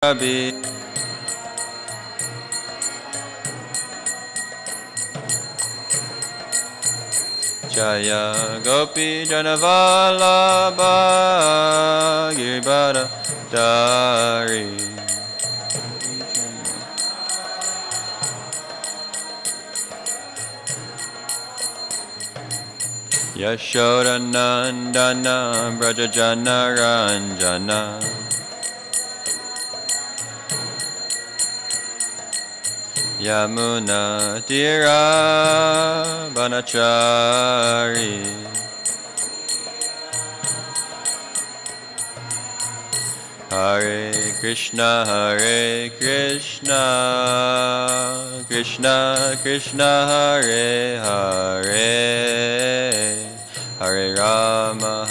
Abhi Jaya Gopi Janavallabha Girbhara Dari Yashoda Nandana Brajajana Ranjana Yamuna Tira Banachari Hare Krishna Krishna Krishna Hare Hare Hare Rama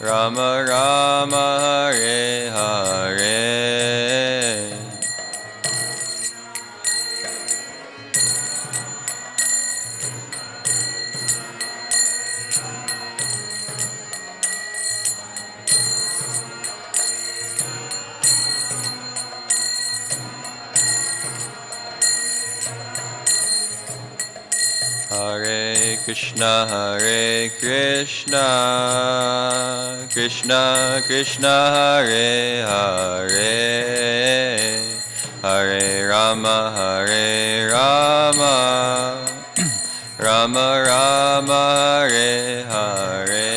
Rama Rama Hare Hare Hare Krishna Krishna Krishna Hare Hare Hare Rama Rama Rama Hare Hare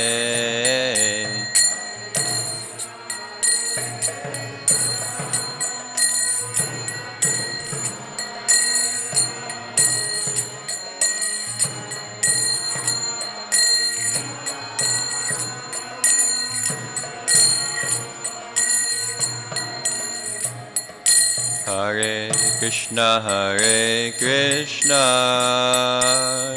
Hare Krishna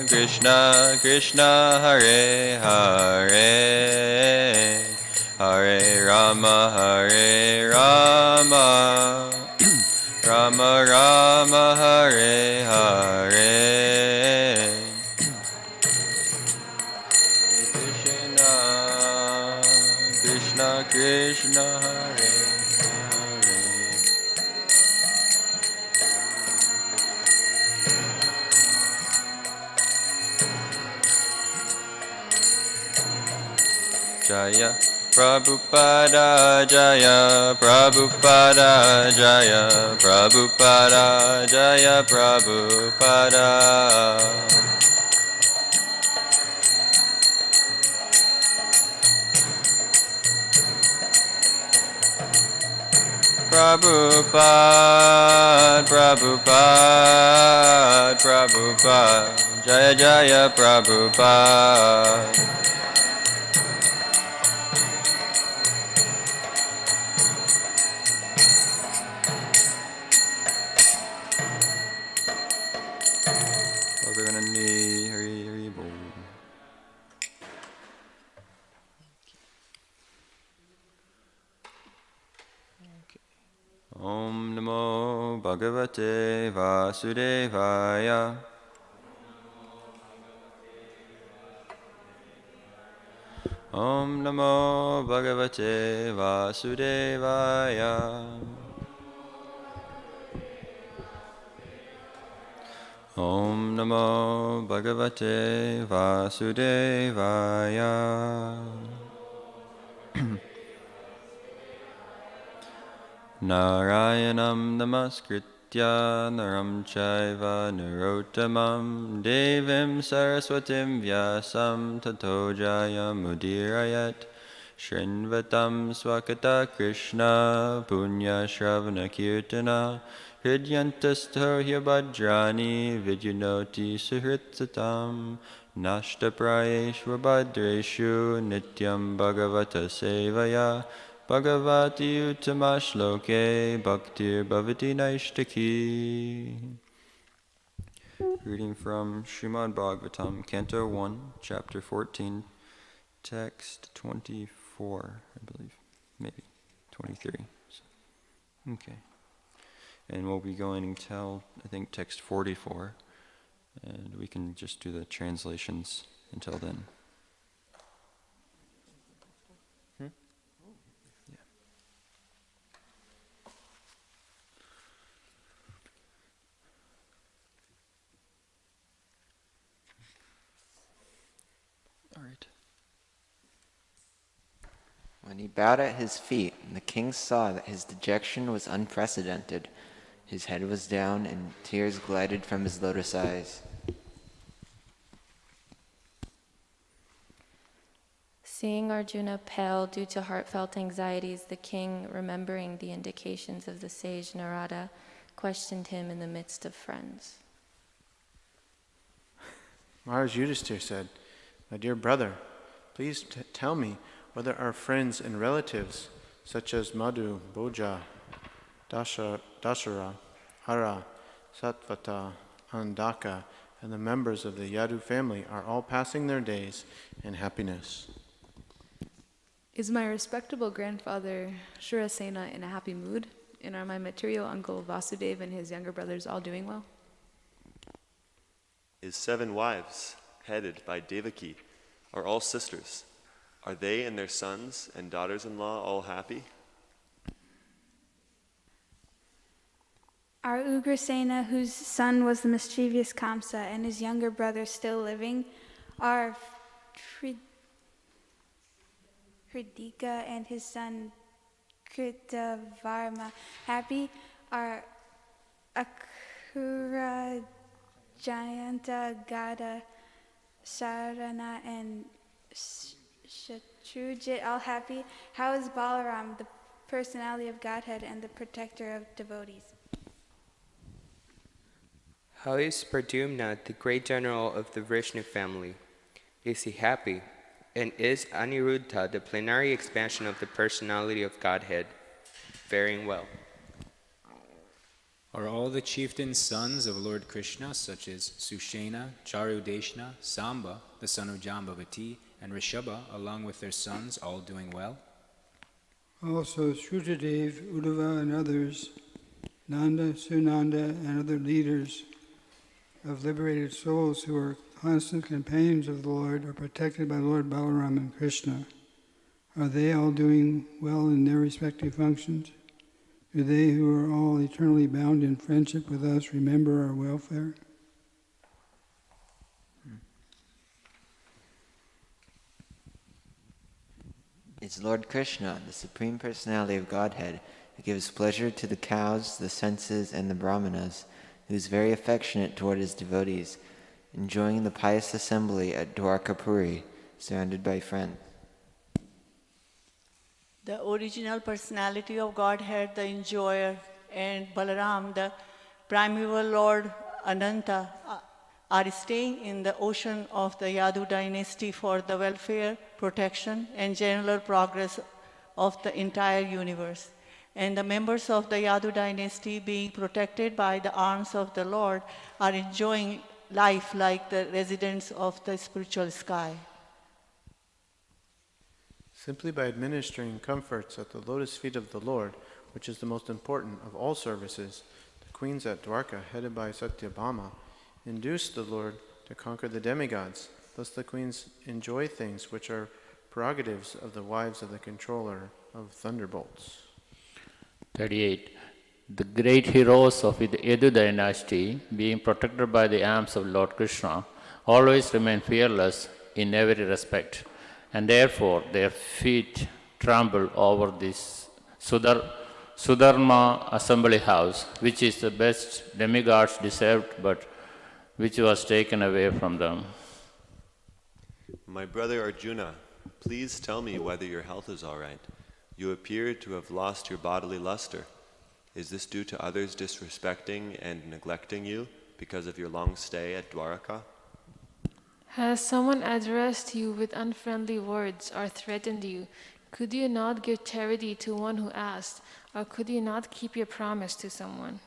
Krishna Krishna Hare Hare Hare Rama Rama Rama Hare Hare Krishna Krishna Hare Jaya Prabhupada Jaya Prabhupada Jaya Prabhupada Jaya Prabhupada Prabhupada Jaya Jaya Prabhupada Om Namo Bhagavate Vasudevaya Om Namo Bhagavate Vasudevaya Om Namo Bhagavate Vasudevaya Narayanam Namaskritya Naram Chaiva Narottamam Devim Saraswatim Vyasam Tato Jayamudirayat Shrinvatam Swakata Krishna Punya Shravana Kirtana Hridyantasto Hyabhadrani Vidyunoti Suhritsatam Nashtaprayeshva Bhadreshu Nityam Bhagavata Sevaya Bhagavati Uttamashloke Bhaktir Bhavati Naishtaki. Reading from Srimad Bhagavatam, Canto 1, Chapter 14, Text 24, I believe, maybe 23. Okay. And we'll be going until, I think, text 44, and we can just do the translations until then. Yeah. When he bowed at his feet, the king saw that his dejection was unprecedented. His head was down, and tears glided from his lotus eyes. Seeing Arjuna pale due to heartfelt anxieties, the king, remembering the indications of the sage Narada, questioned him in the midst of friends. Maharaj Yudhisthira said, "My dear brother, please tell me whether our friends and relatives, such as Madhu, Bhoja, Dashara, Ara, Satvata, Andaka, and the members of the Yadu family are all passing their days in happiness. Is my respectable grandfather Shurasena in a happy mood? And are my material uncle Vasudeva and his younger brothers all doing well? His 7 wives, headed by Devaki, are all sisters. Are they and their sons and daughters-in-law all happy? Are Ugrasena, whose son was the mischievous Kamsa, and his younger brother still living? Are Hridika and his son Kritavarma happy? Are Akura, Jayanta, Gada, Sarana, and Shatrujit all happy? How is Balaram, the personality of Godhead and the protector of devotees? How is Pradyumna, the great general of the Vishnu family? Is he happy? And is Aniruddha, the plenary expansion of the personality of Godhead, faring well? Are all the chieftains sons of Lord Krishna, such as Sushena, Charudeshna, Samba, the son of Jambavati, and Rishabha, along with their sons, all doing well? Also Shrutadev, Uddhava, and others, Nanda, Sunanda, and other leaders of liberated souls who are constant companions of the Lord are protected by Lord Balaram and Krishna. Are they all doing well in their respective functions? Do they who are all eternally bound in friendship with us remember our welfare? It's Lord Krishna, the Supreme Personality of Godhead, who gives pleasure to the cows, the senses, and the brahmanas, who is very affectionate toward his devotees, enjoying the pious assembly at Dwarkapuri, surrounded by friends. The original personality of Godhead, the enjoyer, and Balaram, the primeval Lord Ananta, are staying in the ocean of the Yadu dynasty for the welfare, protection, and general progress of the entire universe. And the members of the Yadu dynasty, being protected by the arms of the Lord, are enjoying life like the residents of the spiritual sky. Simply by administering comforts at the lotus feet of the Lord, which is the most important of all services, the queens at Dwarka, headed by Satyabhama, induced the Lord to conquer the demigods. Thus the queens enjoy things which are prerogatives of the wives of the controller of thunderbolts. 38. The great heroes of the Yadu dynasty, being protected by the arms of Lord Krishna, always remain fearless in every respect, and therefore their feet trample over this Sudharma assembly house, which is the best demigods deserved, but which was taken away from them. My brother Arjuna, please tell me whether your health is all right. You appear to have lost your bodily luster. Is this due to others disrespecting and neglecting you because of your long stay at Dwaraka? Has someone addressed you with unfriendly words or threatened you? Could you not give charity to one who asked, or could you not keep your promise to someone?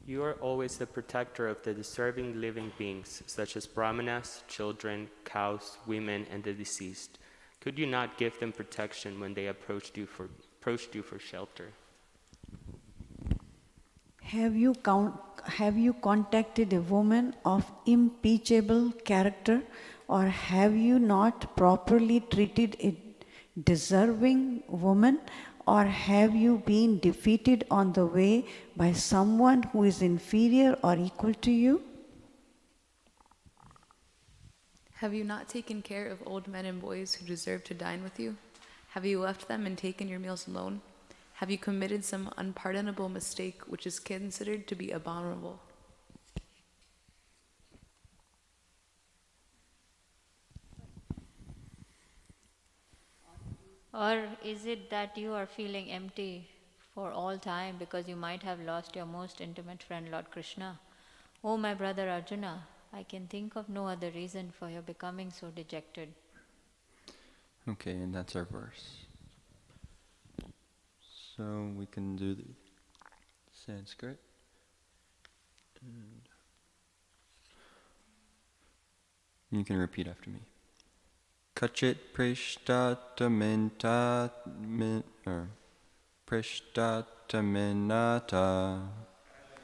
You are always the protector of the deserving living beings, such as brahmanas, children, cows, women, and the deceased. Could you not give them protection when they approached you for shelter? Have you contacted a woman of impeachable character, or have you not properly treated a deserving woman, or have you been defeated on the way by someone who is inferior or equal to you? Have you not taken care of old men and boys who deserve to dine with you? Have you left them and taken your meals alone? Have you committed some unpardonable mistake which is considered to be abominable? Or is it that you are feeling empty for all time because you might have lost your most intimate friend, Lord Krishna? Oh, my brother Arjuna, I can think of no other reason for your becoming so dejected. Okay, and that's our verse. So we can do the Sanskrit. And you can repeat after me. Kachit prishtatamenata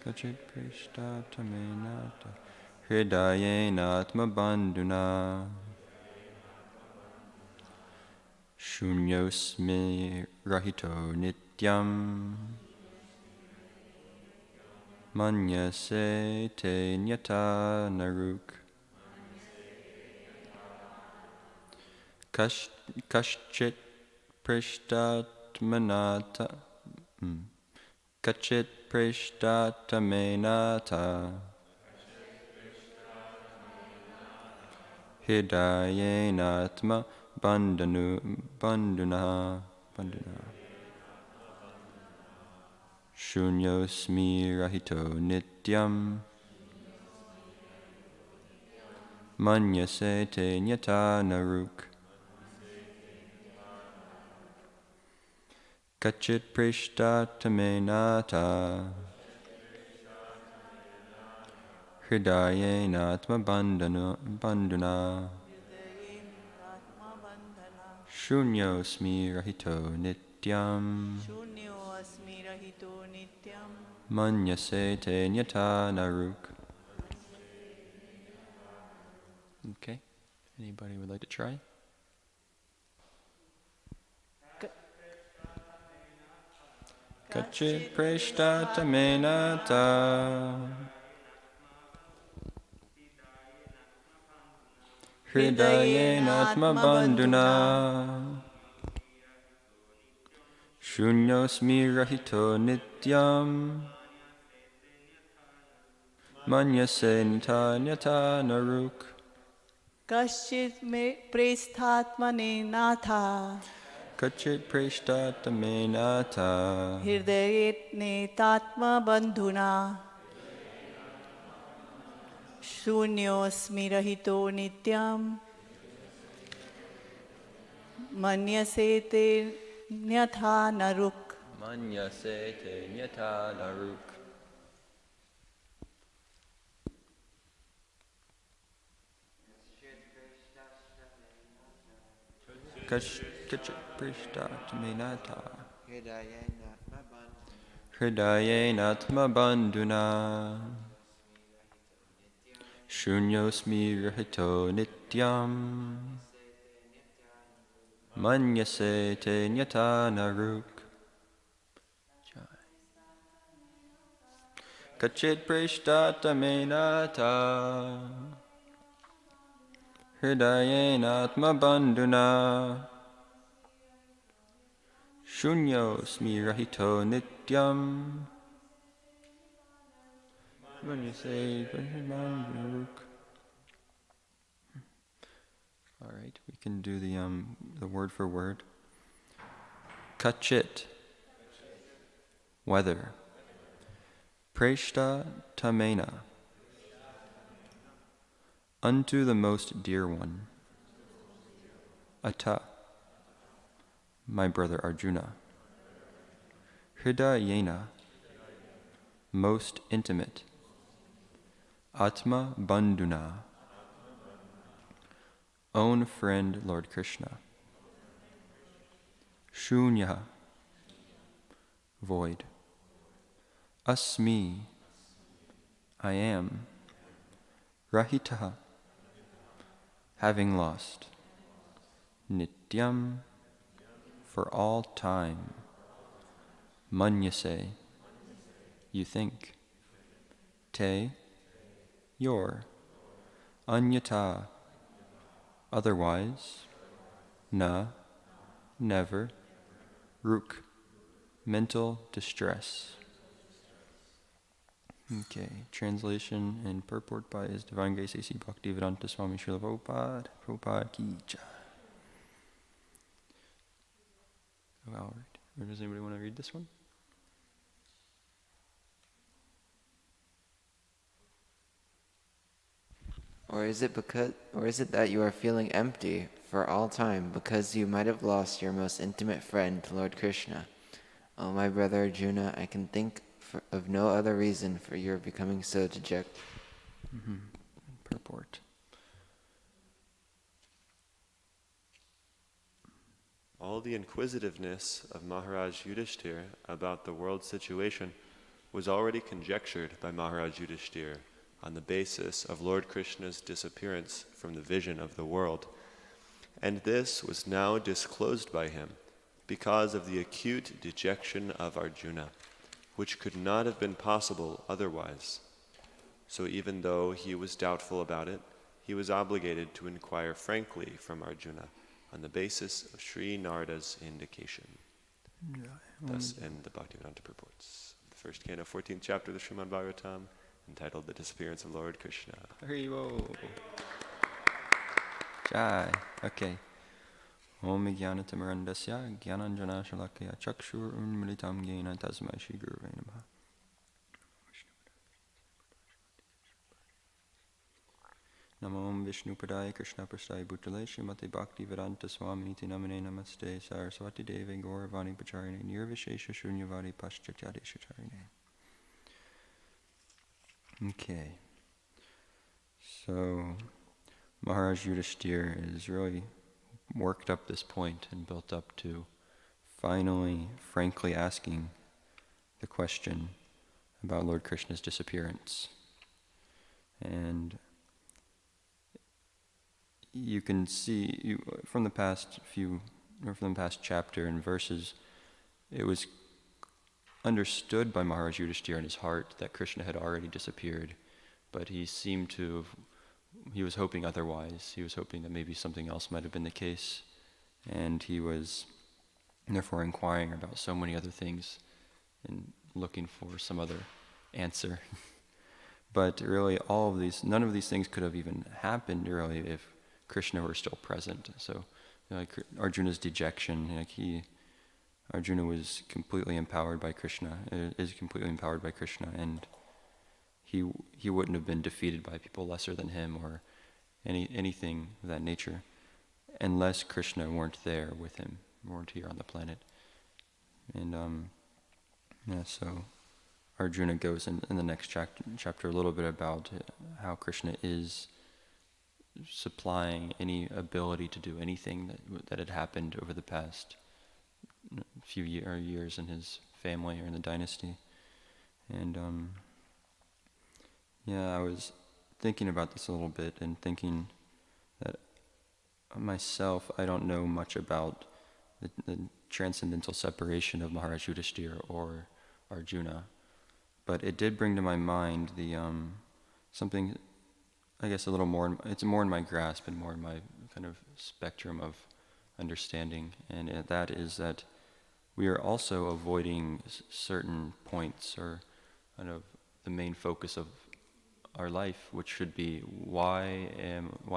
Kachit prishtatamenata Hridayenatma bandhuna Shunyosmi rahito nityam Manyase te nyata naruk Kashchit prishtatmanata Kachit prishtatamenata Hidayenatma bandhuna Shunyosmi rahito nityam Manyase te nyata naruk Kachit prishtatamenata Hridayenatma bandhuna Shunyosmi rahito nityam Manyase te nyata naruk. Okay, anybody would like to try? Kachit prishtatamenata Hridayenatma bandhuna Shunyosmi rahito nityam Manyase nyata naruk. Kashchit me presthatmane natha Kachit prishtatamenata Hirdayet netatma bandhuna Shunyosmi rahito nityam Manyase te nyatha naruk. Manyase te nyata naruk. Kachit prishtatamenata Hridayenatma bandhuna Shunyosmi rahito nityam Manyase te nyata naruk. Kachit prishtatamenata Hridayenatma bandhuna Shunyosmi rahito nityam Manyase te nyata naruk. All right, we can do the word for word. Kachit, whether. Preshta tamena, unto the most dear one. Ata, my brother Arjuna. Hridayena, most intimate. Atma bandhuna, own friend Lord Krishna. Shunya, void. Asmi, I am. Rahita, having lost. Nityam, for all time. Manyase, you think. Te, your. Anyata, otherwise, na, never, ruk, mental distress. Okay, translation and purport by His Divine Grace A.C. Bhaktivedanta Swami Srila Prabhupada. Prabhupada ki jai. Oh, I'll read. Or does anybody want to read this one? Or is it that you are feeling empty for all time because you might have lost your most intimate friend, Lord Krishna? Oh, my brother Arjuna, I can think of no other reason for your becoming so dejected. Purport. All the inquisitiveness of Maharaj Yudhishthir about the world's situation was already conjectured by Maharaj Yudhishthir on the basis of Lord Krishna's disappearance from the vision of the world. And this was now disclosed by him because of the acute dejection of Arjuna, which could not have been possible otherwise. So even though he was doubtful about it, he was obligated to inquire frankly from Arjuna on the basis of Sri Narada's indication. Thus end the Bhaktivedanta purports. The first canto, 14th chapter of the Srimad Bhagavatam, entitled The Disappearance of Lord Krishna. Haribo. Jai. Okay. Om Jnanatamarandasya Jnananjana Shalakaya Chakshur Unmilitam Yena Tasmai Shri Gurave Namaha. Namo Vishnu Padaya Krishna Prasthaya Bhutale Srimate Bhaktivedanta Swami Niti Namane Namaste Saraswati Deve Gauravani Pacharine Nirvishesha Shunyavadi Paschatyade Shacharine. Okay. So Maharaj Yudhishthir is really worked up this point and built up to finally, frankly asking the question about Lord Krishna's disappearance. And you can see from the past chapter and verses, it was understood by Maharaj Yudhishthir in his heart that Krishna had already disappeared, but he was hoping otherwise. He was hoping that maybe something else might have been the case, and he was therefore inquiring about so many other things and looking for some other answer. But really, none of these things could have even happened really if Krishna were still present. So, Arjuna's dejection, Arjuna was completely empowered by Krishna, is completely empowered by Krishna, and he wouldn't have been defeated by people lesser than him or anything of that nature unless Krishna weren't there with him, weren't here on the planet. And so Arjuna goes in the next chapter a little bit about how Krishna is supplying any ability to do anything that had happened over the past few years in his family or in the dynasty. And I was thinking about this a little bit and thinking that myself, I don't know much about the transcendental separation of Maharaj Yudhishthir or Arjuna, but it did bring to my mind the something, I guess, a little more. It's more in my grasp and more in my kind of spectrum of understanding, and that is that we are also avoiding certain points or kind of the main focus of our life, which should be why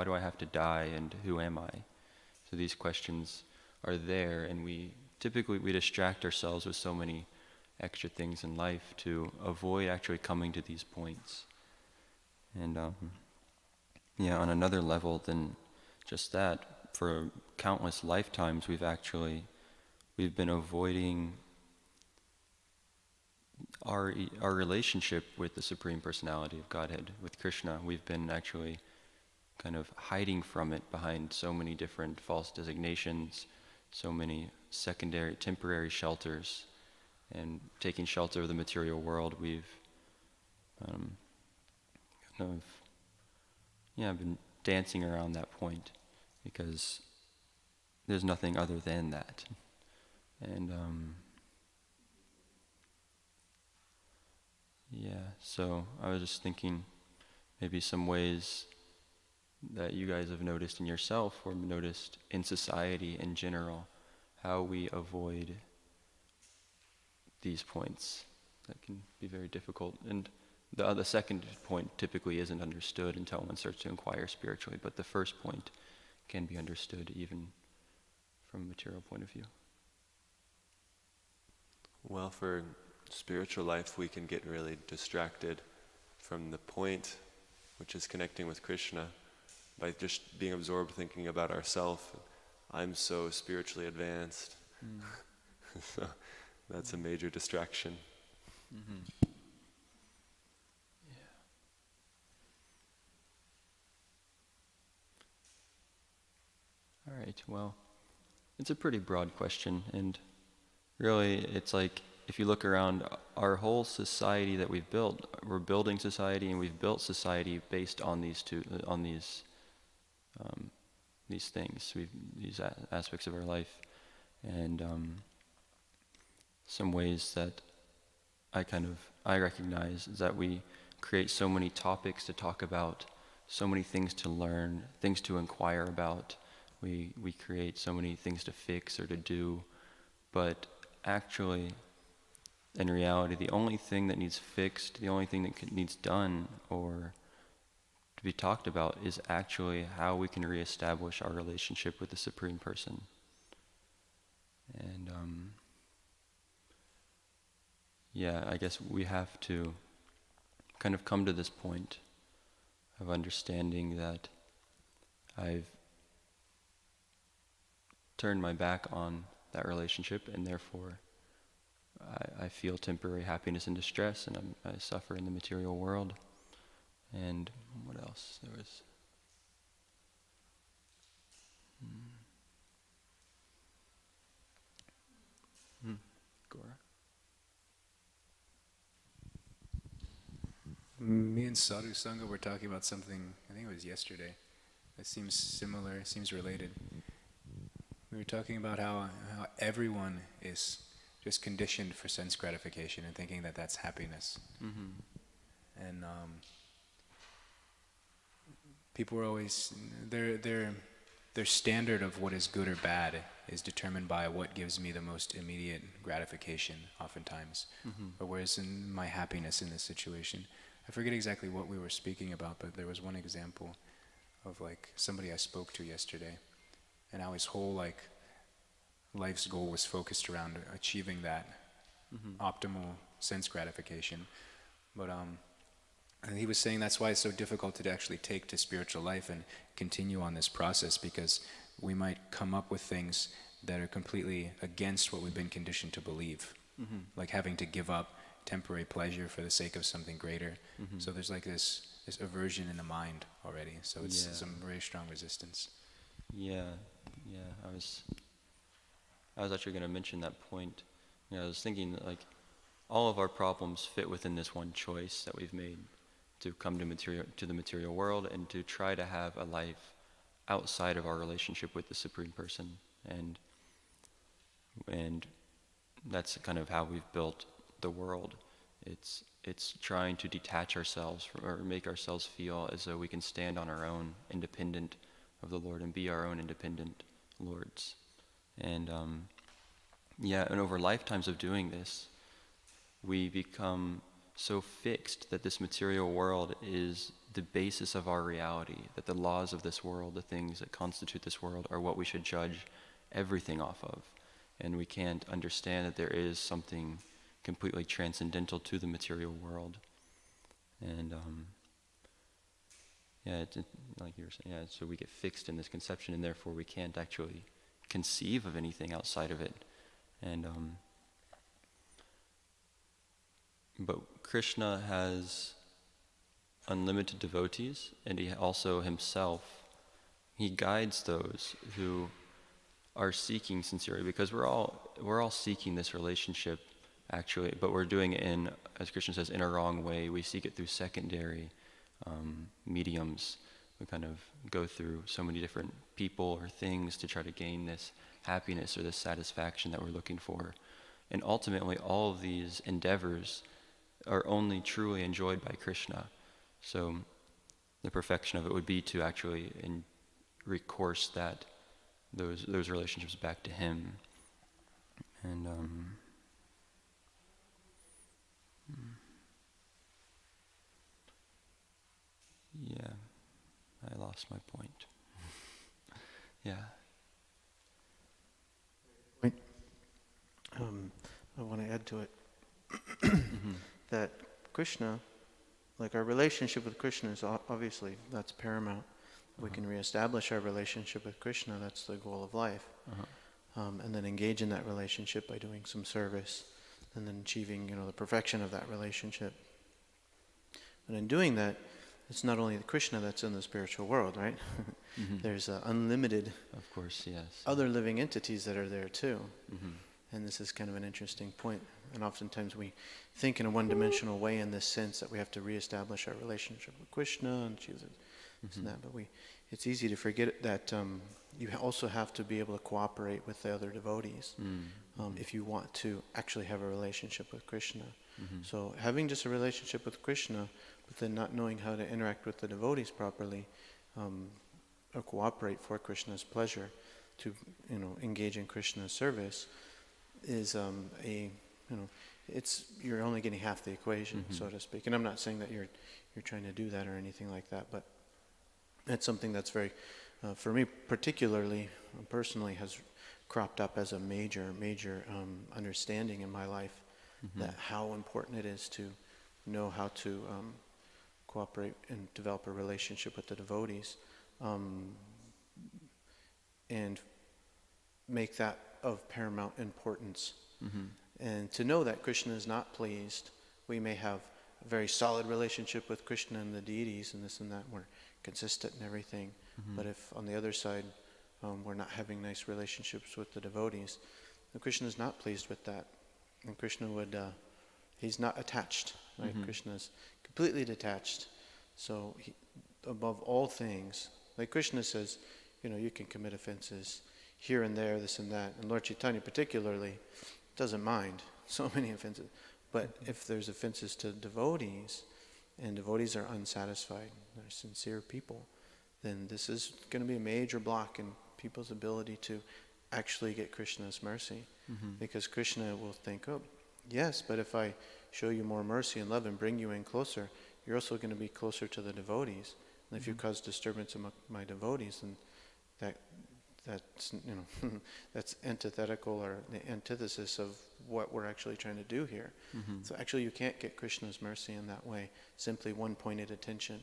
do I have to die and who am I? So these questions are there, and we distract ourselves with so many extra things in life to avoid actually coming to these points. And on another level than just that, for countless lifetimes we've been avoiding our relationship with the Supreme Personality of Godhead, with Krishna. We've been actually kind of hiding from it behind so many different false designations, so many temporary shelters, and taking shelter of the material world. We've been dancing around that point because there's nothing other than that. And so I was just thinking maybe some ways that you guys have noticed in yourself or noticed in society in general, how we avoid these points. That can be very difficult. And the second point typically isn't understood until one starts to inquire spiritually, but the first point can be understood even from a material point of view. Well, for spiritual life, we can get really distracted from the point, which is connecting with Krishna, by just being absorbed thinking about ourselves. I'm so spiritually advanced. So that's a major distraction. Mm-hmm. Yeah. All right, well, it's a pretty broad question, and really it's like, if you look around our whole society that we've built, we're building society, and we've built society based on these things, these aspects of our life, and some ways that I recognize is that we create so many topics to talk about, so many things to learn, things to inquire about. We create so many things to fix or to do, but actually, in reality, the only thing that needs fixed, the only thing that needs done or to be talked about is actually how we can reestablish our relationship with the Supreme Person. And I guess we have to kind of come to this point of understanding that I've turned my back on that relationship, and therefore I feel temporary happiness and distress, and I suffer in the material world. And what else? There was... Gora? Me and Sadhu Sangha were talking about something, I think it was yesterday, that seems similar, seems related. We were talking about how everyone is just conditioned for sense gratification and thinking that that's happiness. Mm-hmm. And people were always, their standard of what is good or bad is determined by what gives me the most immediate gratification, oftentimes, or whereas in my happiness in this situation. I forget exactly what we were speaking about, but there was one example of like somebody I spoke to yesterday, and how his whole life's goal was focused around achieving that optimal sense gratification. But and he was saying that's why it's so difficult to actually take to spiritual life and continue on this process, because we might come up with things that are completely against what we've been conditioned to believe, like having to give up temporary pleasure for the sake of something greater. So there's like this aversion in the mind already. So it's some very strong resistance. I was actually going to mention that point. I was thinking that all of our problems fit within this one choice that we've made to come to the material world and to try to have a life outside of our relationship with the Supreme Person. And that's kind of how we've built the world. It's trying to detach ourselves or make ourselves feel as though we can stand on our own, independent of the Lord, and be our own independent lords. And and over lifetimes of doing this, we become so fixed that this material world is the basis of our reality, that the laws of this world, the things that constitute this world, are what we should judge everything off of. And we can't understand that there is something completely transcendental to the material world. And like you were saying, so we get fixed in this conception, and therefore we can't actually conceive of anything outside of it. And but Krishna has unlimited devotees, and he also himself, he guides those who are seeking sincerity, because we're all seeking this relationship actually, but we're doing it in, as Krishna says, in a wrong way. We seek it through secondary mediums. We kind of go through so many different people or things to try to gain this happiness or this satisfaction that we're looking for. And ultimately, all of these endeavors are only truly enjoyed by Krishna. So the perfection of it would be to actually recourse those relationships back to Him. And yeah, I lost my point. Yeah. I want to add to it that Krishna, like our relationship with Krishna is obviously, that's paramount. We can reestablish our relationship with Krishna, that's the goal of life. And then engage in that relationship by doing some service, and then achieving, the perfection of that relationship. And in doing that, it's not only the Krishna that's in the spiritual world, right? There's unlimited, of course, yes, other living entities that are there too. And this is kind of an interesting point. And oftentimes we think in a one-dimensional way in this sense that we have to reestablish our relationship with Krishna and Jesus, and that. But it's easy to forget that you also have to be able to cooperate with the other devotees if you want to actually have a relationship with Krishna. So having just a relationship with Krishna, but then not knowing how to interact with the devotees properly, or cooperate for Krishna's pleasure, to engage in Krishna's service, is you're only getting half the equation, so to speak. And I'm not saying that you're trying to do that or anything like that, but it's something that's very, for me particularly, personally, has cropped up as a major understanding in my life, that how important it is to know how to cooperate and develop a relationship with the devotees, and make that of paramount importance. And to know that Krishna is not pleased. We may have a very solid relationship with Krishna and the deities and this and that, we're consistent in everything. But if on the other side we're not having nice relationships with the devotees, then Krishna is not pleased with that. And Krishna he's not attached, right? Krishna is completely detached. So above all things, like Krishna says, you can commit offenses here and there, this and that. And Lord Chaitanya particularly doesn't mind so many offenses. But if there's offenses to devotees, and devotees are unsatisfied, they're sincere people, then this is going to be a major block in people's ability to actually get Krishna's mercy. Because Krishna will think, oh, yes, but if I show you more mercy and love and bring you in closer, you're also going to be closer to the devotees. And if you cause disturbance among my devotees, then that's that's antithetical, or the antithesis of what we're actually trying to do here. So actually you can't get Krishna's mercy in that way, simply one-pointed attention.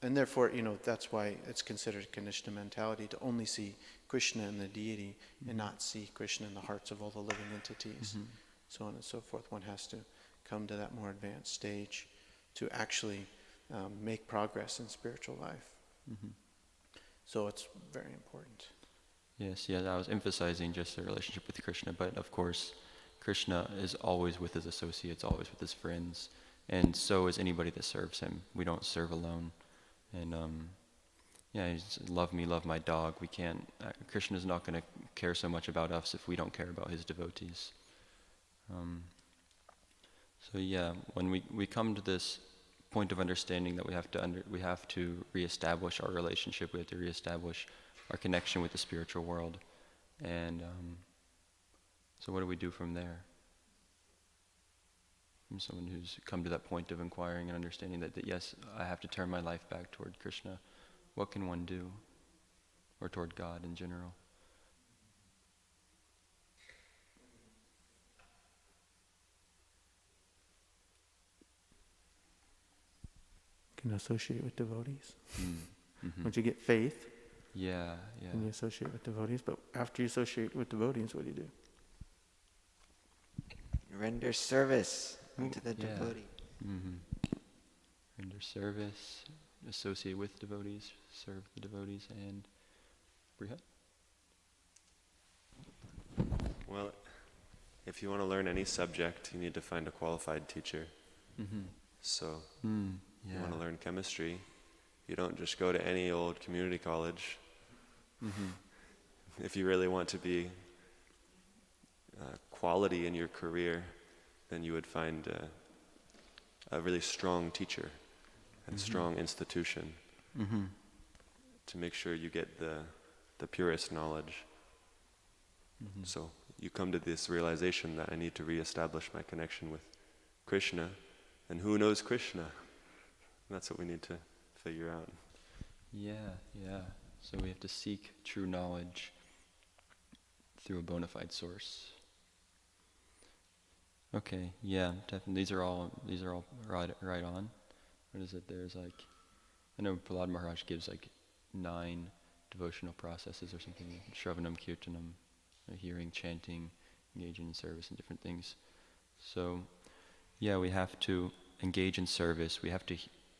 And therefore, that's why it's considered Kanishta mentality, to only see Krishna in the deity and not see Krishna in the hearts of all the living entities. So on and so forth. One has to come to that more advanced stage to actually make progress in spiritual life. So it's very important. Yes, I was emphasizing just the relationship with Krishna, but of course, Krishna is always with his associates, always with his friends, and so is anybody that serves him. We don't serve alone. And he's love me, love my dog. We can't, Krishna's not going to care so much about us if we don't care about his devotees. When we come to this point of understanding that we have to reestablish our relationship, we have to reestablish our connection with the spiritual world. And so what do we do from there? From someone who's come to that point of inquiring and understanding that yes, I have to turn my life back toward Krishna, what can one do? Or toward God in general? Can associate with devotees. Once you get faith, and you associate with devotees. But after you associate with devotees, what do you do? Render service to the devotee. Render service, associate with devotees, serve the devotees, and Brihat? Well, if you want to learn any subject, you need to find a qualified teacher. So, you want to learn chemistry, you don't just go to any old community college. If you really want to be quality in your career, then you would find a really strong teacher and a strong institution. to make sure you get the purest knowledge. So you come to this realization that I need to reestablish my connection with Krishna, and who knows Krishna? That's what we need to figure out. Yeah. So we have to seek true knowledge through a bona fide source. Okay, yeah, definitely. These are all right on. What is it? There's like, I know Prahlad Maharaj gives like 9 devotional processes or something. Shravanam, Kirtanam, hearing, chanting, engaging in service and different things. So, yeah, we have to engage in service. We have to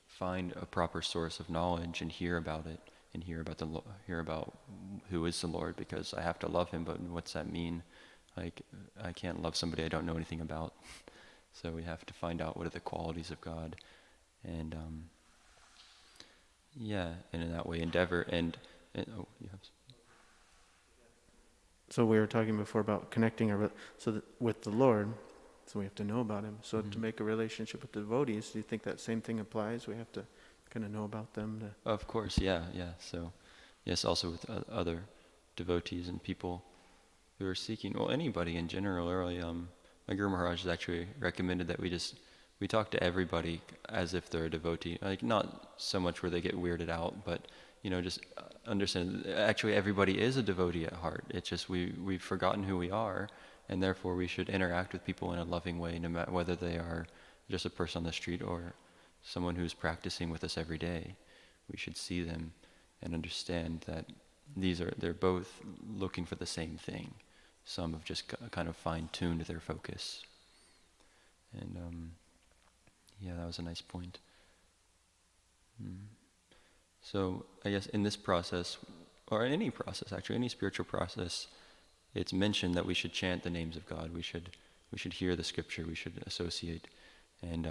find a proper source of knowledge and hear about it, and hear about who is the Lord, because I have to love Him. But what's that mean? Like, I can't love somebody I don't know anything about. So we have to find out what are the qualities of God, and and in that way endeavor. And you have. So we were talking before about connecting with the Lord, so we have to know about Him. So to make a relationship with the devotees, do you think that same thing applies? We have to kind of know about them. Of course, yeah. So, yes, also with other devotees and people who are seeking, well, anybody in general. Early, my Guru Maharaj has actually recommended that we talk to everybody as if they're a devotee. Like, not so much where they get weirded out, but just understand. Actually, everybody is a devotee at heart. It's just we've forgotten who we are, and therefore we should interact with people in a loving way, no matter whether they are just a person on the street or someone who's practicing with us every day. We should see them and understand that they're both looking for the same thing. Some have just kind of fine-tuned their focus. And that was a nice point. So I guess in this process, or in any process actually, any spiritual process, it's mentioned that we should chant the names of God. We should hear the scripture. We should associate, and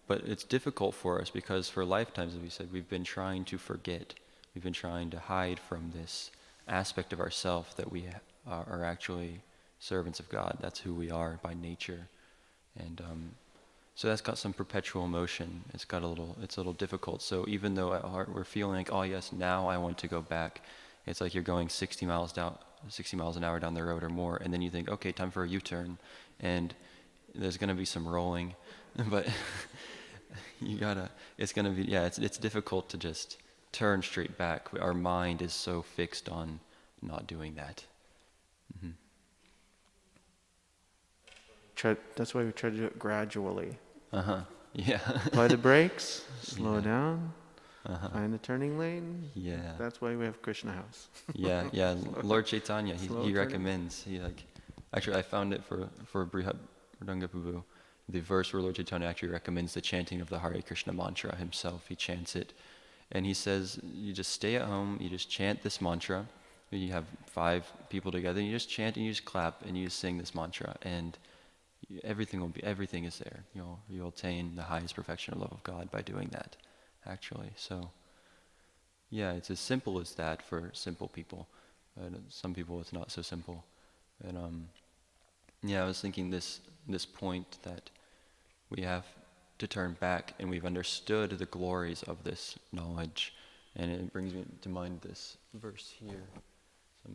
but it's difficult for us because for lifetimes, as we said, we've been trying to forget. We've been trying to hide from this aspect of ourself that we are actually servants of God. That's who we are by nature, and so that's got some perpetual motion. It's a little difficult. So even though at heart we're feeling like, oh yes, now I want to go back, it's like you're going 60 miles an hour down the road or more, and then you think, okay, time for a U-turn, and there's going to be some rolling, but it's difficult to just turn straight back. Our mind is so fixed on not doing that. That's why we try to do it gradually. Yeah. Apply the brakes, slow down, find the turning lane. Yeah. That's why we have Krishna House. Yeah. Lord Chaitanya, he recommends. Actually, I found it for Brihat Mridanga Prabhu, the verse where Lord Chaitanya actually recommends the chanting of the Hare Krishna mantra himself. He chants it, and he says, you just stay at home, you just chant this mantra. You have 5 people together, and you just chant and you just clap and you just sing this mantra, and everything is there. You'll attain the highest perfection of love of God by doing that, actually. So, yeah, it's as simple as that for simple people. Some people it's not so simple. And I was thinking this point that we have to turn back, and we've understood the glories of this knowledge, and it brings me to mind this verse here.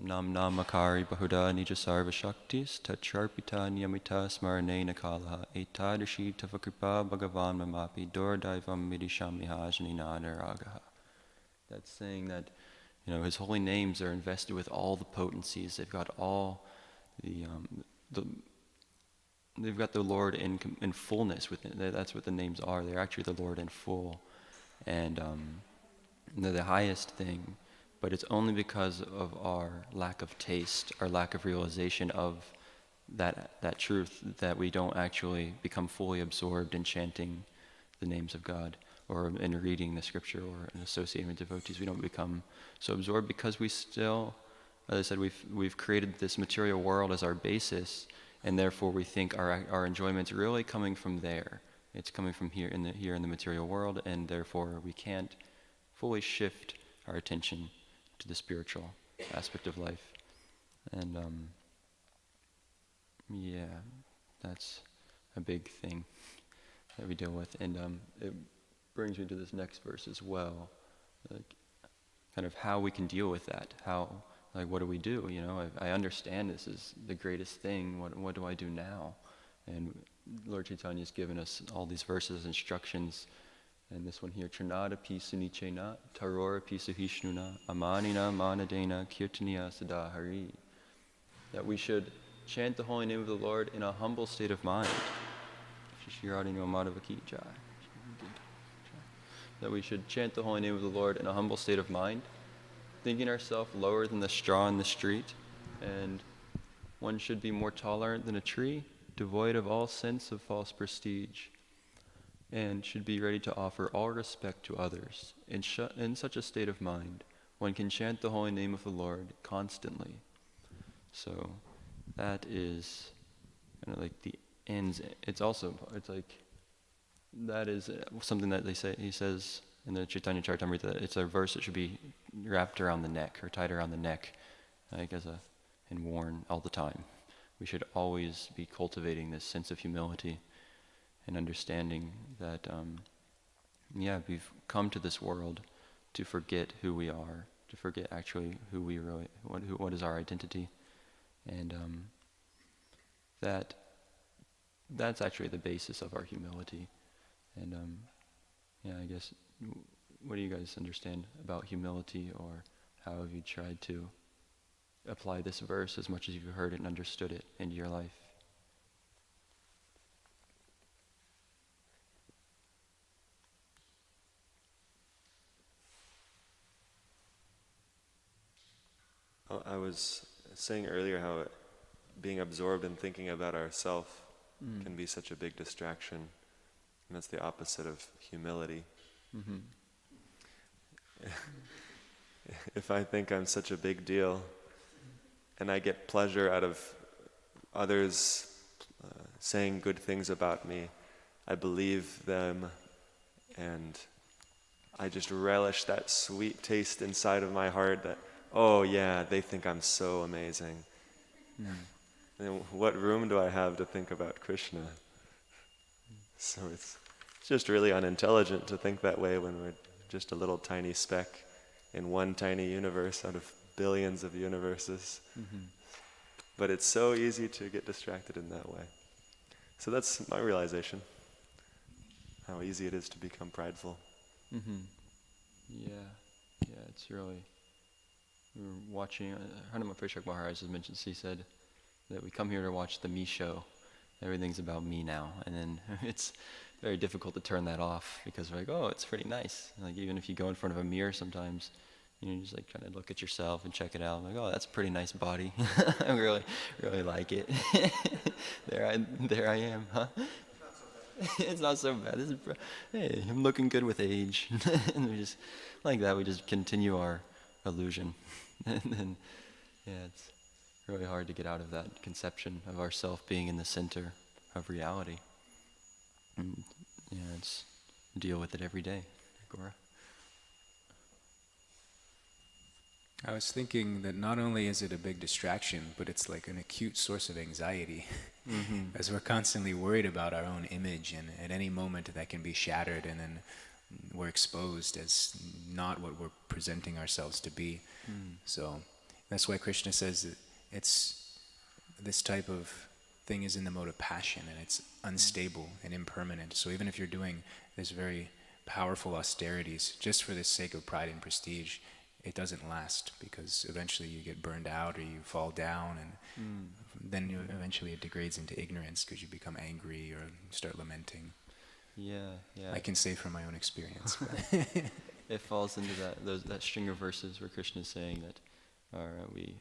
Nam namakari bahuda nija sarva shaktis tacharpita niyamita smaranena kalaha etadashi tavakripa bhagavan mamapi dordaivam midishamihajani nadaragaha. That's saying that his holy names are invested with all the potencies. They've got all they've got the Lord in fullness within. That's what the names are. They're actually the Lord in full, and they're the highest thing. But it's only because of our lack of taste, our lack of realization of that truth, that we don't actually become fully absorbed in chanting the names of God, or in reading the scripture, or in associating with devotees. We don't become so absorbed because we still, as I said, we've created this material world as our basis, and therefore we think our enjoyment's really coming from there. It's coming from here in the material world, and therefore we can't fully shift our attention to the spiritual aspect of life. And that's a big thing that we deal with. And brings me to this next verse as well, like kind of how we can deal with that. How, like, what do we do? You know, I understand this is the greatest thing. What do I do now? And Lord Chaitanya's given us all these verses, instructions, and this one here: Trinada pisuni chena, tarora pisuhishnuna, amanina manadena, kirtaniya sadahari. That we should chant the holy name of the Lord in a humble state of mind. That we should chant the holy name of the Lord in a humble state of mind, thinking ourselves lower than the straw in the street, and one should be more tolerant than a tree, devoid of all sense of false prestige, and should be ready to offer all respect to others. In such a state of mind, one can chant the holy name of the Lord constantly. So that is kind of like the ends. It's like, that is something that he says in the Chaitanya Charitamrita, that it's a verse that should be wrapped around the neck, or tied around the neck, like and worn all the time. We should always be cultivating this sense of humility and understanding that, we've come to this world to forget who we are, to forget actually who we really, what is our identity, and that's actually the basis of our humility. And I guess, what do you guys understand about humility, or how have you tried to apply this verse as much as you've heard it and understood it into your life? I was saying earlier how being absorbed in thinking about ourself can be such a big distraction, and that's the opposite of humility. Mm-hmm. If I think I'm such a big deal, and I get pleasure out of others saying good things about me, I believe them, and I just relish that sweet taste inside of my heart that, oh yeah, they think I'm so amazing. And what room do I have to think about Krishna? So it's just really unintelligent to think that way when we're just a little tiny speck in one tiny universe out of billions of universes. Mm-hmm. But it's so easy to get distracted in that way. So that's my realization, how easy it is to become prideful. Mm-hmm. Yeah, it's really... We were watching, Hanuman Frishak Maharaj has mentioned, he said that we come here to watch the me show. Everything's about me now. And then it's very difficult to turn that off, because we're like, oh, it's pretty nice. Like, even if you go in front of a mirror sometimes, you just like trying to look at yourself and check it out. I'm like, oh, that's a pretty nice body. I really, really like it. There I am, huh? It's not so bad. Hey, I'm looking good with age. And we just, like that, we just continue our illusion. And then, it's really hard to get out of that conception of ourself being in the center of reality. And it's deal with it every day. Gora? I was thinking that not only is it a big distraction, but it's like an acute source of anxiety. Mm-hmm. As we're constantly worried about our own image, and at any moment that can be shattered, and then we're exposed as not what we're presenting ourselves to be. So that's why Krishna says that it's this type of thing is in the mode of passion, and it's unstable and impermanent. So even if you're doing this very powerful austerities just for the sake of pride and prestige, it doesn't last, because eventually you get burned out or you fall down, and then eventually it degrades into ignorance because you become angry or start lamenting. Yeah. I can say from my own experience. It falls into that string of verses where Krishna is saying that we,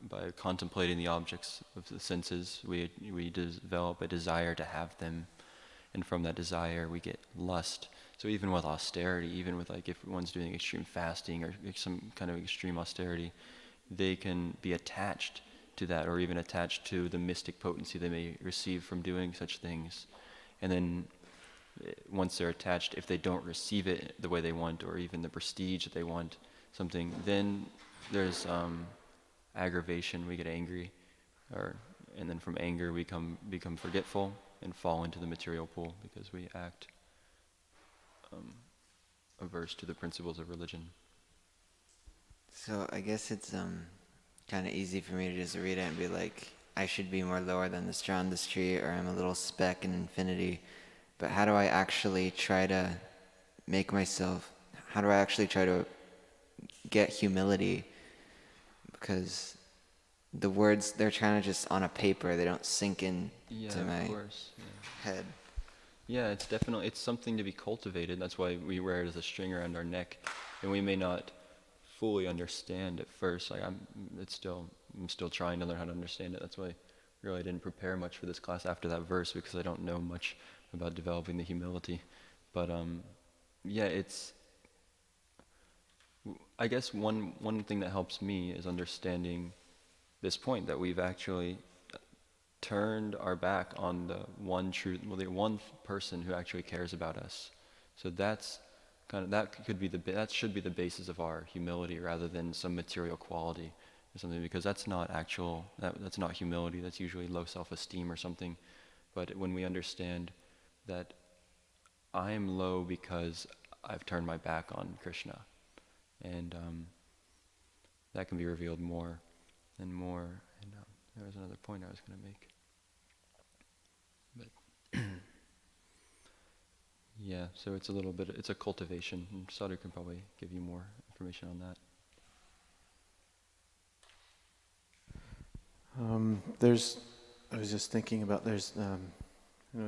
by contemplating the objects of the senses, we develop a desire to have them, and from that desire we get lust. So even with austerity, even with like if one's doing extreme fasting or some kind of extreme austerity, they can be attached to that, or even attached to the mystic potency they may receive from doing such things. And then once they're attached, if they don't receive it the way they want, or even the prestige that they want, something, then there's aggravation. We get angry, and then from anger we become forgetful and fall into the material pool, because we act averse to the principles of religion. So I guess it's kind of easy for me to just read it and be like, I should be more lower than the straw on this tree, or I'm a little speck in infinity. But how do I actually try to get humility? Because the words, they're kind of just on a paper, they don't sink in to my head. Yeah, it's something to be cultivated. That's why we wear it as a string around our neck, and we may not fully understand at first. Like I'm still trying to learn how to understand it. That's why really I didn't prepare much for this class after that verse, because I don't know much about developing the humility. But I guess one thing that helps me is understanding this point that we've actually turned our back on the one person who actually cares about us. So that should be the basis of our humility, rather than some material quality or something, because that's not humility. That's usually low self-esteem or something. But when we understand that I am low because I've turned my back on Krishna, and that can be revealed more and more. And there was another point I was going to make. But yeah, so it's a cultivation. And Sadhu can probably give you more information on that. I was just thinking about, there's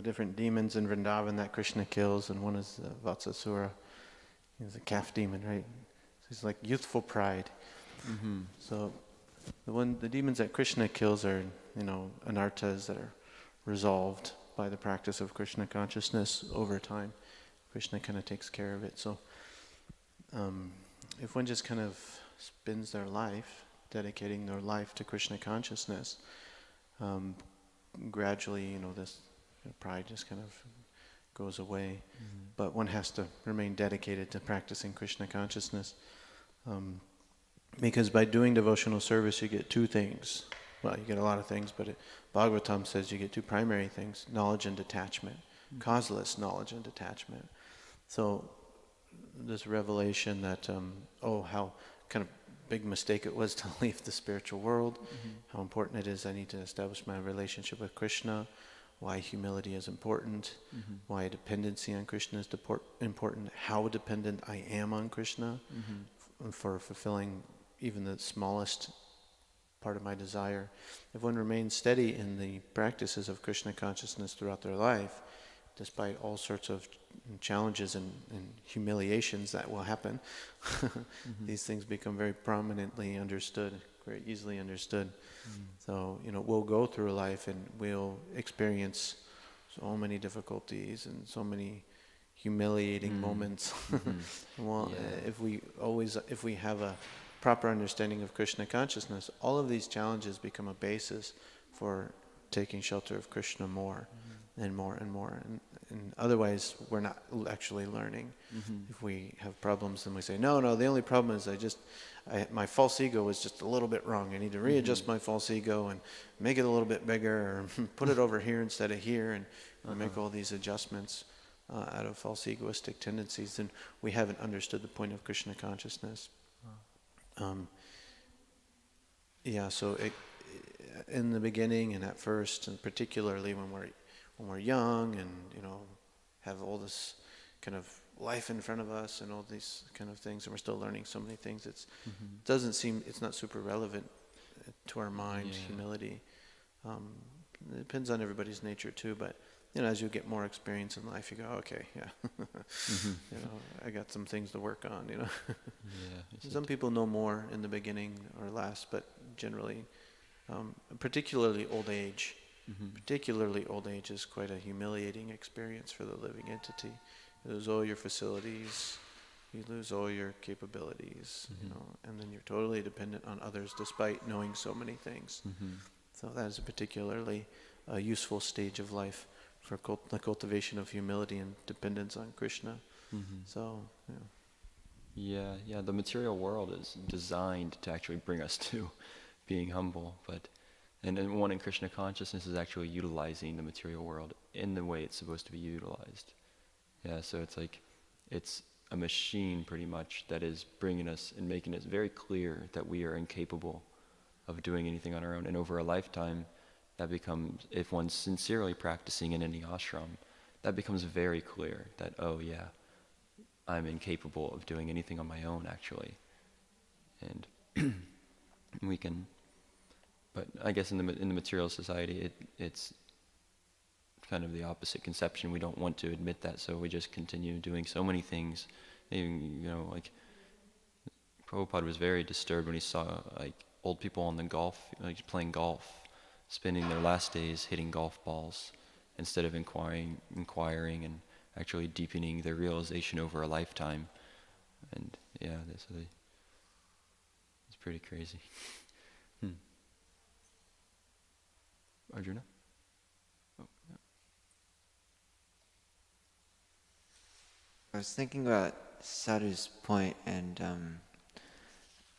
different demons in Vrindavan that Krishna kills, and one is Vatsasura. He's a calf demon, right? So he's like youthful pride. Mm-hmm. So the demons that Krishna kills are, anarthas that are resolved by the practice of Krishna consciousness over time. Krishna kind of takes care of it. So if one just kind of spends their life dedicating their life to Krishna consciousness, gradually, this pride just kind of goes away. Mm-hmm. But one has to remain dedicated to practicing Krishna consciousness, because by doing devotional service, you get two things. Well, you get a lot of things, but Bhagavatam says you get two primary things: knowledge and detachment, causeless knowledge and detachment. So this revelation that, how kind of big mistake it was to leave the spiritual world, how important it is I need to establish my relationship with Krishna, why humility is important, why dependency on Krishna is important, how dependent I am on Krishna for fulfilling even the smallest part of my desire. If one remains steady in the practices of Krishna consciousness throughout their life, despite all sorts of challenges and humiliations that will happen, these things become very prominently understood, very easily understood. So, we'll go through life and we'll experience so many difficulties and so many humiliating moments. If we have a proper understanding of Krishna consciousness, all of these challenges become a basis for taking shelter of Krishna more and more and more. And otherwise, we're not actually learning. If we have problems, then we say, no, the only problem is my false ego was just a little bit wrong. I need to readjust my false ego and make it a little bit bigger, or put it over here instead of here, and make all these adjustments out of false egoistic tendencies. Then we haven't understood the point of Krishna consciousness. So in the beginning and at first, and particularly when we're young and have all this kind of life in front of us and all these kind of things, and we're still learning so many things, it's not super relevant to our mind. Humility, it depends on everybody's nature too, but as you get more experience in life, you go, okay, I got some things to work on. Some people know more in the beginning or less, but generally, particularly old age. Particularly old age is quite a humiliating experience for the living entity. You lose all your facilities, you lose all your capabilities, and then you're totally dependent on others despite knowing so many things. So that is a particularly useful stage of life for the cultivation of humility and dependence on Krishna. So, the material world is designed to actually bring us to being humble, and one in Krishna consciousness is actually utilizing the material world in the way it's supposed to be utilized. So it's like, it's a machine pretty much that is bringing us and making it very clear that we are incapable of doing anything on our own. And over a lifetime, that becomes, if one's sincerely practicing in any ashram, that becomes very clear that, oh yeah, I'm incapable of doing anything on my own actually. And we can, but I guess in the material society, it's kind of the opposite conception. We don't want to admit that, so we just continue doing so many things. Even, like Prabhupada was very disturbed when he saw like old people on the playing golf, spending their last days hitting golf balls instead of inquiring and actually deepening their realization over a lifetime. And yeah, it's pretty crazy. Arjuna? Oh, yeah. I was thinking about Sadhu's point, and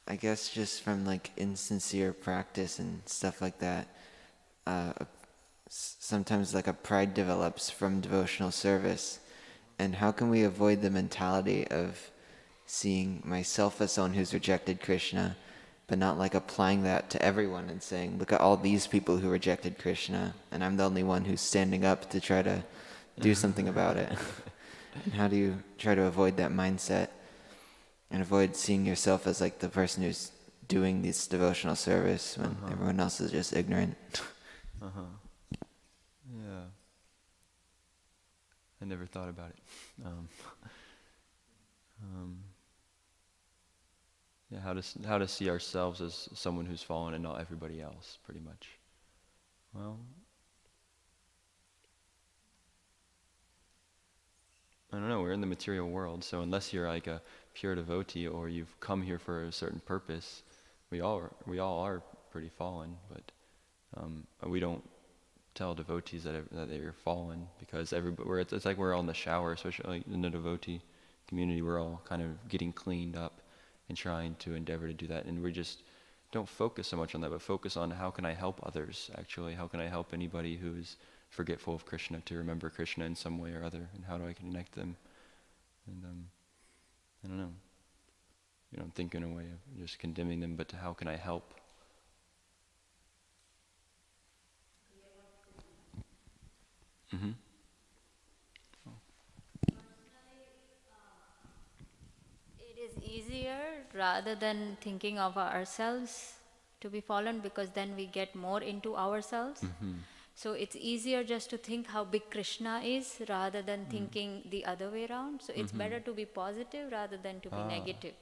I guess just from like insincere practice and stuff like that, sometimes like a pride develops from devotional service. And how can we avoid the mentality of seeing myself as someone who's rejected Krishna, but not like applying that to everyone and saying, look at all these people who rejected Krishna, and I'm the only one who's standing up to try to do something about it. And how do you try to avoid that mindset and avoid seeing yourself as like the person who's doing this devotional service when everyone else is just ignorant? Yeah. I never thought about it. Yeah, how to see ourselves as someone who's fallen and not everybody else, pretty much. Well, I don't know, we're in the material world, so unless you're like a pure devotee or you've come here for a certain purpose, we all are pretty fallen, but we don't tell devotees that they're fallen, because it's like we're all in the shower, especially like in the devotee community. We're all kind of getting cleaned up and trying to endeavor to do that, and we just don't focus so much on that, but focus on how can I help others actually, how can I help anybody who's forgetful of Krishna to remember Krishna in some way or other, and how do I connect them? And I don't know, you don't think in a way of just condemning them, but to how can I help? Mm-hmm. It is easier rather than thinking of ourselves to be fallen, because then we get more into ourselves. Mm-hmm. So it's easier just to think how big Krishna is rather than thinking the other way around. So it's better to be positive rather than to be negative.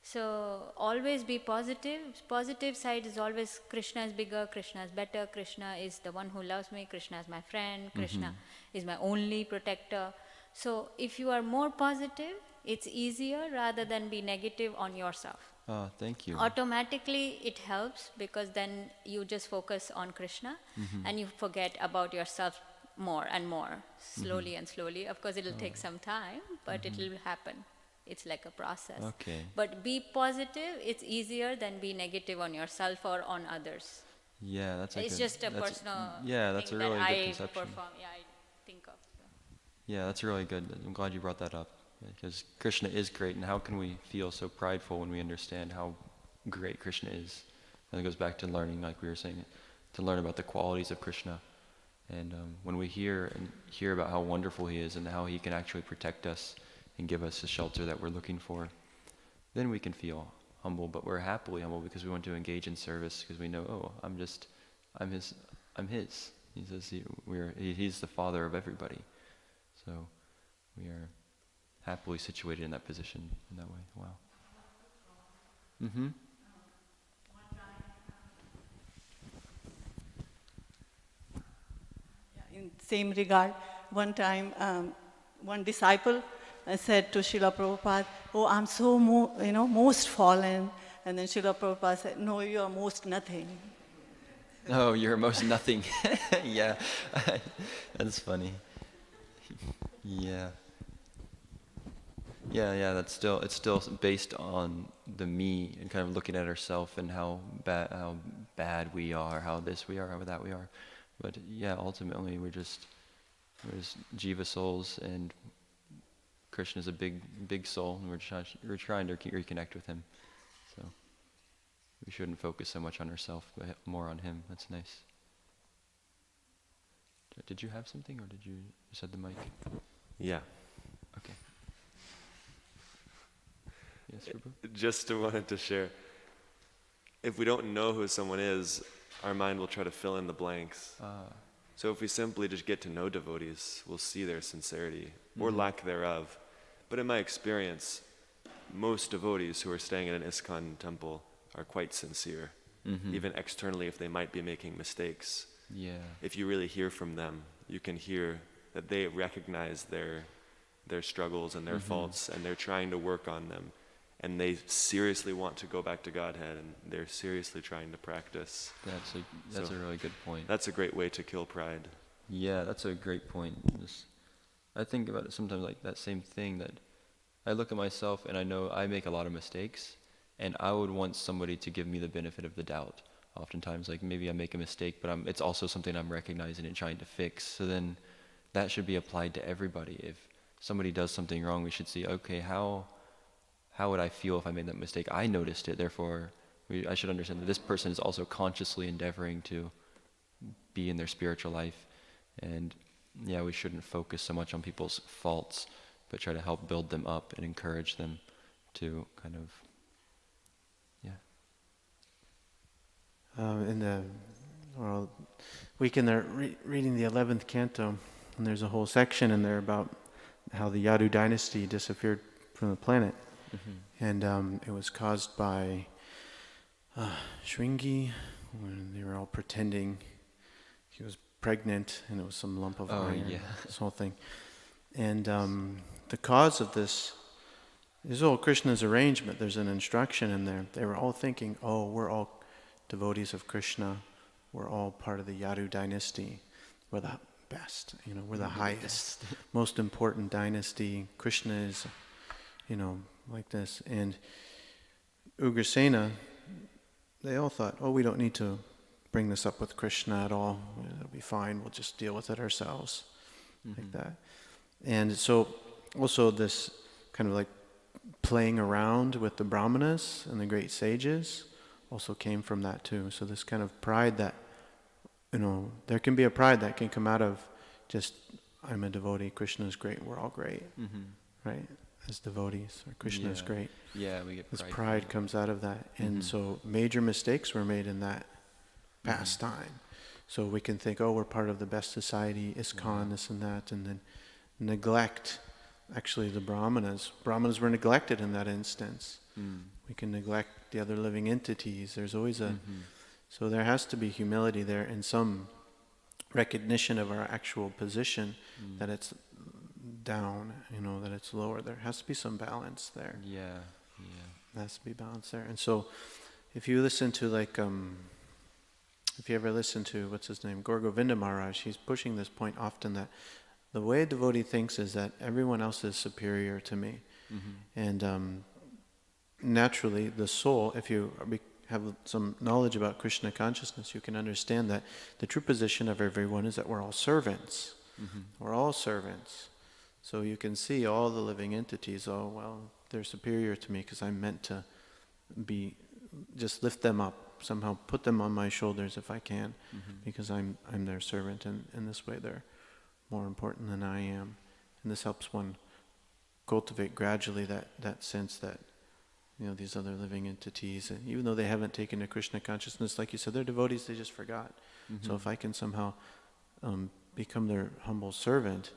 So always be positive. Positive side is always Krishna is bigger, Krishna is better, Krishna is the one who loves me, Krishna is my friend, Krishna is my only protector. So if you are more positive, it's easier rather than be negative on yourself. Thank you. Automatically it helps, because then you just focus on Krishna and you forget about yourself more and more, slowly and slowly. Of course, it'll take some time, but it will happen. It's like a process. Okay. But be positive, it's easier than be negative on yourself or on others. Yeah, that's It's just a personal that's thing a really that good I conception. I think of. So. Yeah, that's really good. I'm glad you brought that up, because Krishna is great, and how can we feel so prideful when we understand how great Krishna is? And it goes back to learning, like we were saying, to learn about the qualities of Krishna. And when we hear about how wonderful he is and how he can actually protect us and give us the shelter that we're looking for, then we can feel humble. But we're happily humble because we want to engage in service, because we know, I'm his. He says he's the father of everybody. So we are happily situated in that position in that way. Wow. Mm-hmm. In same regard, one time, one disciple said to Srila Prabhupada, "Oh, I'm so most fallen." And then Srila Prabhupada said, "No, you are most nothing." Oh, you're most nothing. Yeah, that's funny. Yeah. It's still based on the me and kind of looking at ourselves and how bad we are, how this we are, how that we are. But yeah, ultimately we're just jiva souls, and Krishna is a big soul, and we're trying to reconnect with him. So we shouldn't focus so much on ourselves, but more on him. That's nice. Did you have something, or did you said the mic? Yeah. Okay. Yes, Prabhu? Just wanted to share. If we don't know who someone is, our mind will try to fill in the blanks. So if we simply just get to know devotees, we'll see their sincerity or lack thereof. But in my experience, most devotees who are staying in an Iskcon temple are quite sincere, even externally if they might be making mistakes. Yeah. If you really hear from them, you can hear that they recognize their struggles and their faults, and they're trying to work on them. And they seriously want to go back to Godhead, and they're seriously trying to practice. That's a really good point. That's a great way to kill pride. Yeah, that's a great point. I think about it sometimes like that same thing, that I look at myself and I know I make a lot of mistakes, and I would want somebody to give me the benefit of the doubt. Oftentimes, like maybe I make a mistake, but it's also something I'm recognizing and trying to fix. So then that should be applied to everybody. If somebody does something wrong, we should see, okay, how would I feel if I made that mistake? I noticed it, therefore I should understand that this person is also consciously endeavoring to be in their spiritual life. And yeah, we shouldn't focus so much on people's faults, but try to help build them up and encourage them to kind of, In the weekend, they're reading the 11th Canto, and there's a whole section in there about how the Yadu dynasty disappeared from the planet. And it was caused by Shringi, when they were all pretending he was pregnant, and it was some lump of iron, this whole thing. And the cause of this is all Krishna's arrangement. There's an instruction in there. They were all thinking, oh, we're all devotees of Krishna. We're all part of the Yadu dynasty. We're the best, we're the highest, most important dynasty. Krishna is, like this. And Ugrasena, they all thought, oh, we don't need to bring this up with Krishna at all. It'll be fine. We'll just deal with it ourselves, like that. And so also this kind of like playing around with the brahmanas and the great sages also came from that too. So this kind of pride that, there can be a pride that can come out of just, I'm a devotee, Krishna is great, we're all great, right? As devotees, or Krishna is great. Yeah, we get this pride. Pride comes out of that. And so major mistakes were made in that past time. So we can think, oh, we're part of the best society, Iskcon, this and that, and then neglect actually the brahmanas. Brahmanas were neglected in that instance. We can neglect the other living entities. There's always so there has to be humility there and some recognition of our actual position, that it's down, that it's lower. There has to be some balance there. Yeah. There has to be balance there. And so if you listen to if you ever listen to, what's his name, Gaur Govinda Maharaj, he's pushing this point often, that the way a devotee thinks is that everyone else is superior to me. And naturally, the soul, if you have some knowledge about Krishna consciousness, you can understand that the true position of everyone is that we're all servants. We're all servants. So you can see all the living entities, oh, well, they're superior to me because I'm meant to just lift them up, somehow put them on my shoulders if I can, because I'm their servant, and in this way they're more important than I am. And this helps one cultivate gradually that sense that, these other living entities, and even though they haven't taken to Krishna consciousness, like you said, they're devotees, they just forgot. So if I can somehow become their humble servant,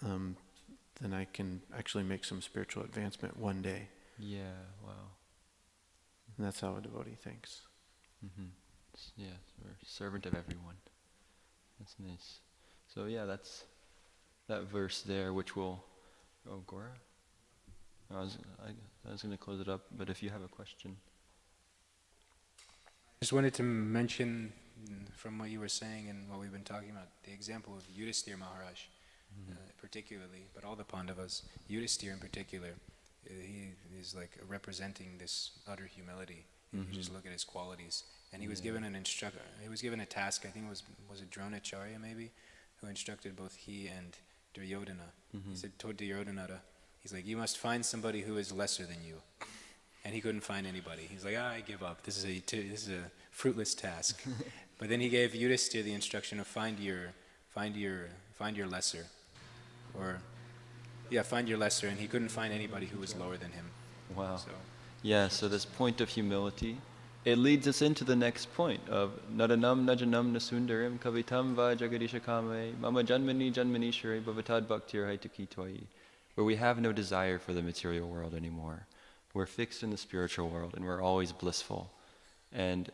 then I can actually make some spiritual advancement one day. Yeah, wow. And that's how a devotee thinks. Yeah, we're a servant of everyone. That's nice. So yeah, that's that verse there, which will... Oh, Gora? I was going to close it up, but if you have a question. I just wanted to mention, from what you were saying and what we've been talking about, the example of Yudhisthira Maharaj, particularly, but all the Pandavas, Yudhisthira in particular, he is like representing this utter humility. You just look at his qualities. And he was given he was given a task, I think was it Dronacharya maybe, who instructed both he and Duryodhana. He said, told Duryodhana to He's like, you must find somebody who is lesser than you. And he couldn't find anybody. He's like, I give up. This is a fruitless task. But then he gave Yudhisthira the instruction of find your lesser, find your lesser, and he couldn't find anybody who was lower than him. Wow. So, yeah, so this point of humility, it leads us into the next point of nadanam najanam nasundarim kavitam va jagadishakame mama janmani janmanishari bhavatad bhaktir haitaki twai, where we have no desire for the material world anymore. We're fixed in the spiritual world, and we're always blissful. And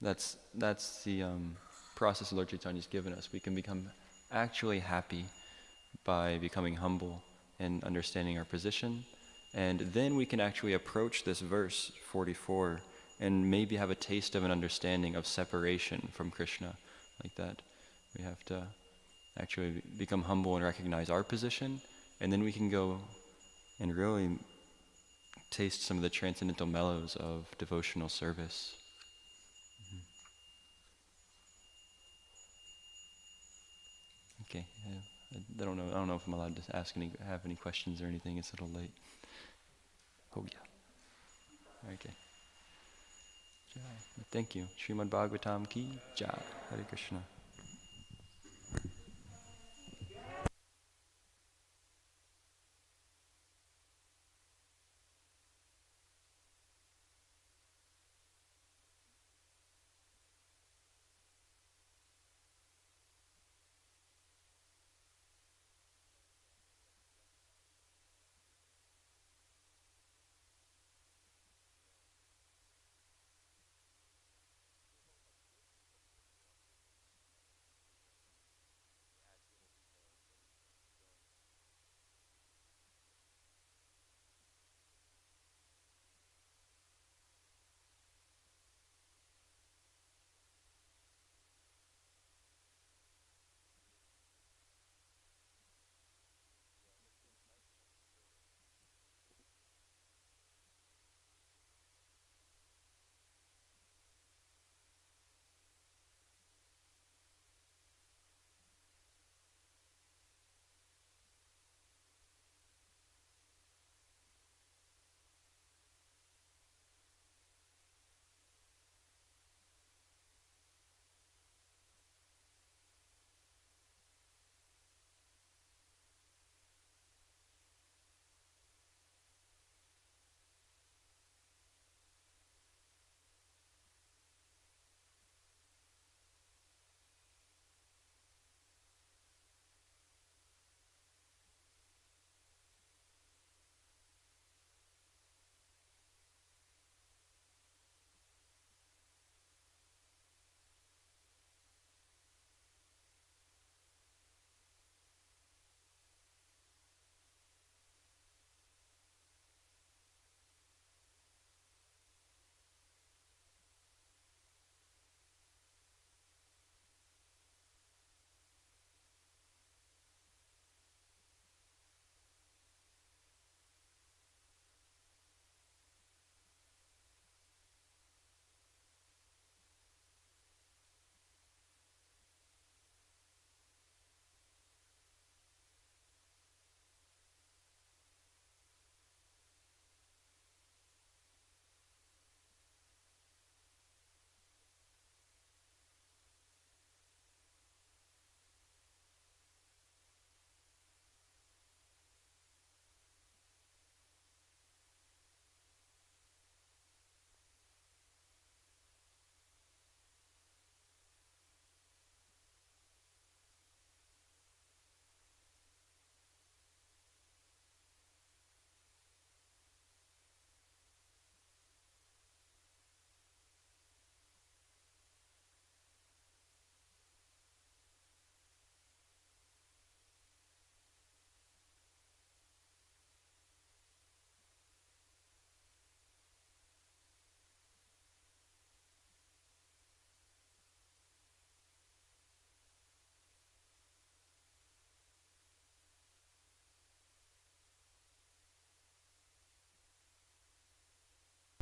that's the process Lord Chaitanya's given us. We can become actually happy by becoming humble and understanding our position. And then we can actually approach this verse 44 and maybe have a taste of an understanding of separation from Krishna like that. We have to actually become humble and recognize our position, and then we can go and really taste some of the transcendental mellows of devotional service. Okay, I don't know if I'm allowed to have any questions or anything. It's a little late. Oh yeah. Okay. Jai. Thank you. Srimad Bhagavatam ki Jai. Hare Krishna.